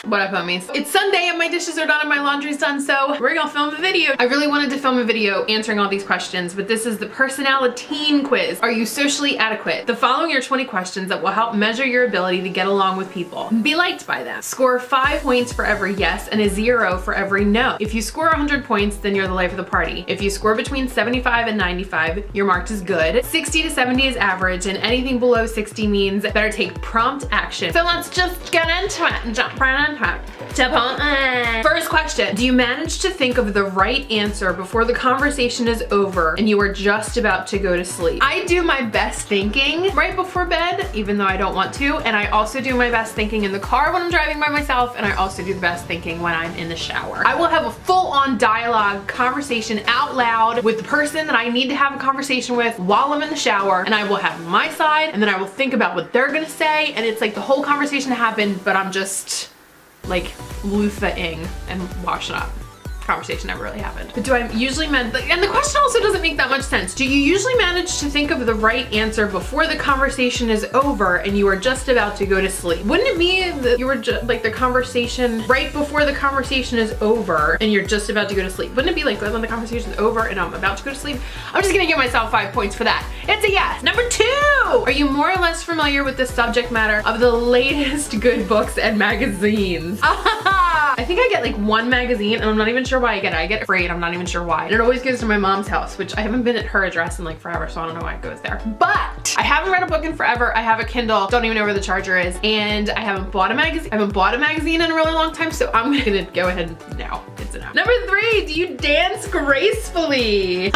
What up, homies? It's Sunday and my dishes are done and my laundry's done, so we're gonna film a video. I really wanted to film a video answering all these questions, but this is the personality quiz. Are you socially adequate? The following are 20 questions that will help measure your ability to get along with people and be liked by them. Score 5 points for every yes and a 0 for every no. If you score 100 points, then you're the life of the party. If you score between 75 and 95, you're marked as good. 60 to 70 is average, and anything below 60 means better take prompt action. So let's just get into it and jump right into it. First question, do you manage to think of the right answer before the conversation is over and you are just about to go to sleep? I do my best thinking right before bed, even though I don't want to, and I also do my best thinking in the car when I'm driving by myself, and I also do the best thinking when I'm in the shower. I will have a full-on dialogue conversation out loud with the person that I need to have a conversation with while I'm in the shower, and I will have my side, and then I will think about what they're gonna say, and it's like the whole conversation happened, but I'm just like loofahing and washing up. Conversation never really happened. But do I usually and the question also doesn't make that much sense. Do you usually manage to think of the right answer before the conversation is over and you are just about to go to sleep? Wouldn't it be that you were just like the conversation right before the conversation is over and you're just about to go to sleep? Wouldn't it be like when the conversation is over and I'm about to go to sleep? I'm just gonna give myself 5 points for that. It's a yes. Number 2, are you more or less familiar with the subject matter of the latest good books and magazines? I think I get like one magazine and I'm not even sure why I get it. I get it free and I'm not even sure why. And it always goes to my mom's house, which I haven't been at her address in like forever, so I don't know why it goes there. But I haven't read a book in forever. I have a Kindle, don't even know where the charger is, and I haven't bought a magazine. I haven't bought a magazine in a really long time, so I'm gonna go ahead now. It's enough. Number 3, do you dance gracefully?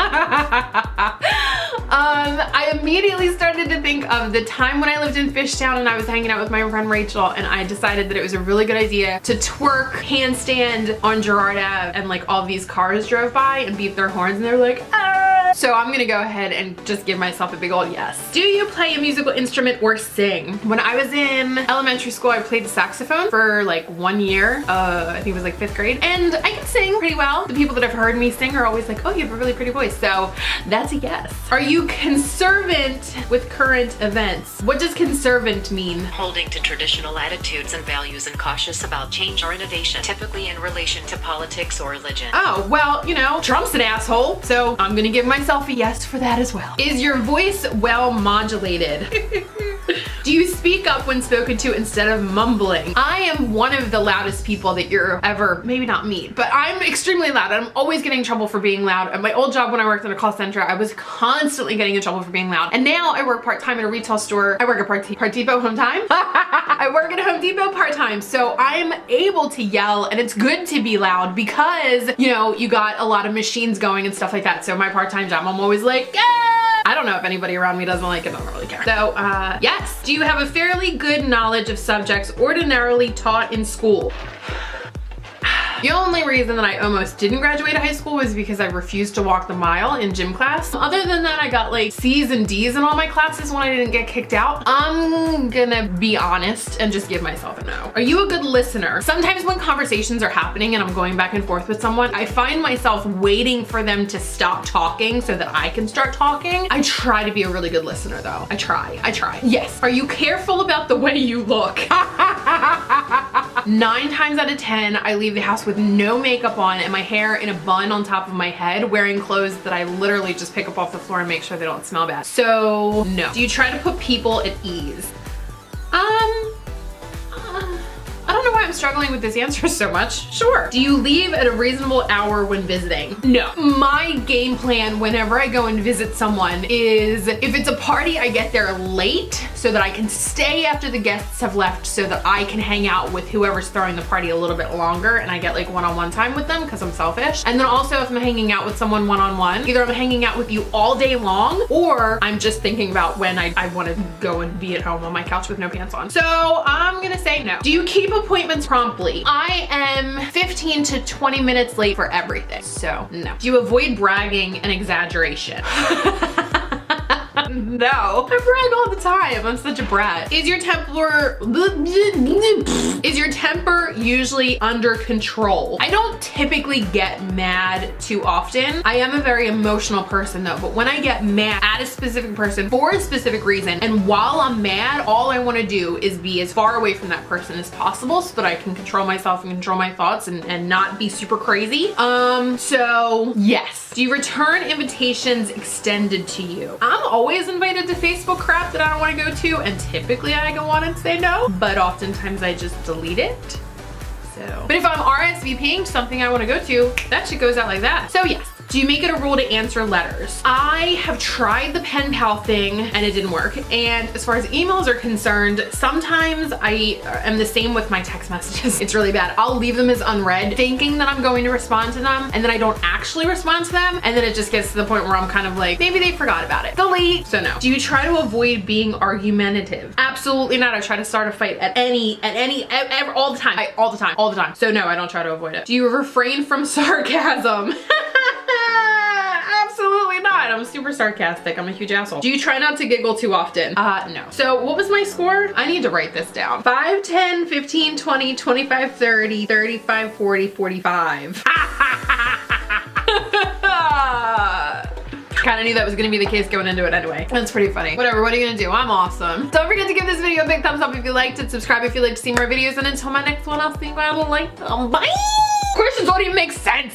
I immediately started to think of the time when I lived in Fishtown and I was hanging out with my friend Rachel, and I decided that it was a really good idea to twerk handstand on Girard Ave, and like all these cars drove by and beeped their horns and they're like, ah! So I'm gonna go ahead and just give myself a big old yes. Do you play a musical instrument or sing? When I was in elementary school, I played the saxophone for like 1 year. I think it was like 5th grade, and I can sing pretty well. The people that have heard me sing are always like, oh, you have a really pretty voice, so that's a yes. Are you conservant with current events? What does conservant mean? Holding to traditional attitudes and values and cautious about change or innovation, typically in relation to politics or religion. Oh, well, you know, Trump's an asshole, so I'm gonna give myself a yes for that as well. Is your voice well modulated? Do you speak up when spoken to instead of mumbling? I am one of the loudest people that you're ever, maybe not me, but I'm extremely loud. I'm always getting in trouble for being loud. At my old job when I worked in a call center, I was constantly getting in trouble for being loud. And now I work part-time at a retail store. I work at Part Depot Home Time. I work at Home Depot part-time, so I'm able to yell, and it's good to be loud because, you know, you got a lot of machines going and stuff like that. So my part-time job, I'm always like, yeah! I don't know if anybody around me doesn't like it, I don't really care. So, yes. Do you have a fairly good knowledge of subjects ordinarily taught in school? The only reason that I almost didn't graduate high school was because I refused to walk the mile in gym class. Other than that, I got like C's and D's in all my classes when I didn't get kicked out. I'm gonna be honest and just give myself a no. Are you a good listener? Sometimes when conversations are happening and I'm going back and forth with someone, I find myself waiting for them to stop talking so that I can start talking. I try to be a really good listener though. I try. Yes. Are you careful about the way you look? 9 times out of 10, I leave the house with no makeup on and my hair in a bun on top of my head, wearing clothes that I literally just pick up off the floor and make sure they don't smell bad. So, no. Do you try to put people at ease? I don't know why I'm struggling with this answer so much. Sure. Do you leave at a reasonable hour when visiting? No. My game plan whenever I go and visit someone is, if it's a party, I get there late so that I can stay after the guests have left so that I can hang out with whoever's throwing the party a little bit longer and I get like one-on-one time with them because I'm selfish. And then also if I'm hanging out with someone one-on-one, either I'm hanging out with you all day long or I'm just thinking about when I want to go and be at home on my couch with no pants on. So I'm gonna say no. Do you keep appointments promptly? I am 15 to 20 minutes late for everything, so no. Do you avoid bragging and exaggeration? No. I brag all the time. I'm such a brat. Is your temper usually under control? I don't typically get mad too often. I am a very emotional person though, but when I get mad at a specific person for a specific reason, and while I'm mad, all I want to do is be as far away from that person as possible so that I can control myself and control my thoughts and not be super crazy. So yes. Do you return invitations extended to you? I'm always invited to Facebook crap that I don't want to go to, and typically I go on and say no, but oftentimes I just delete it. So, but if I'm RSVPing to something I want to go to, that shit goes out like that. So yes. Do you make it a rule to answer letters? I have tried the pen pal thing and it didn't work. And as far as emails are concerned, sometimes I am the same with my text messages. It's really bad. I'll leave them as unread thinking that I'm going to respond to them, and then I don't actually respond to them, and then it just gets to the point where I'm kind of like, maybe they forgot about it. Delete. So no. Do you try to avoid being argumentative? Absolutely not. I try to start a fight at any, all the time. So no, I don't try to avoid it. Do you refrain from sarcasm? Absolutely not. I'm super sarcastic. I'm a huge asshole. Do you try not to giggle too often? No. So what was my score? I need to write this down. 5, 10, 15, 20, 25, 30, 35, 40, 45. Kind of knew that was gonna be the case going into it anyway. That's pretty funny. Whatever, what are you gonna do? I'm awesome. Don't forget to give this video a big thumbs up if you liked it, subscribe if you'd like to see more videos, and until my next one, I'll see you later. Bye! Questions don't even make sense.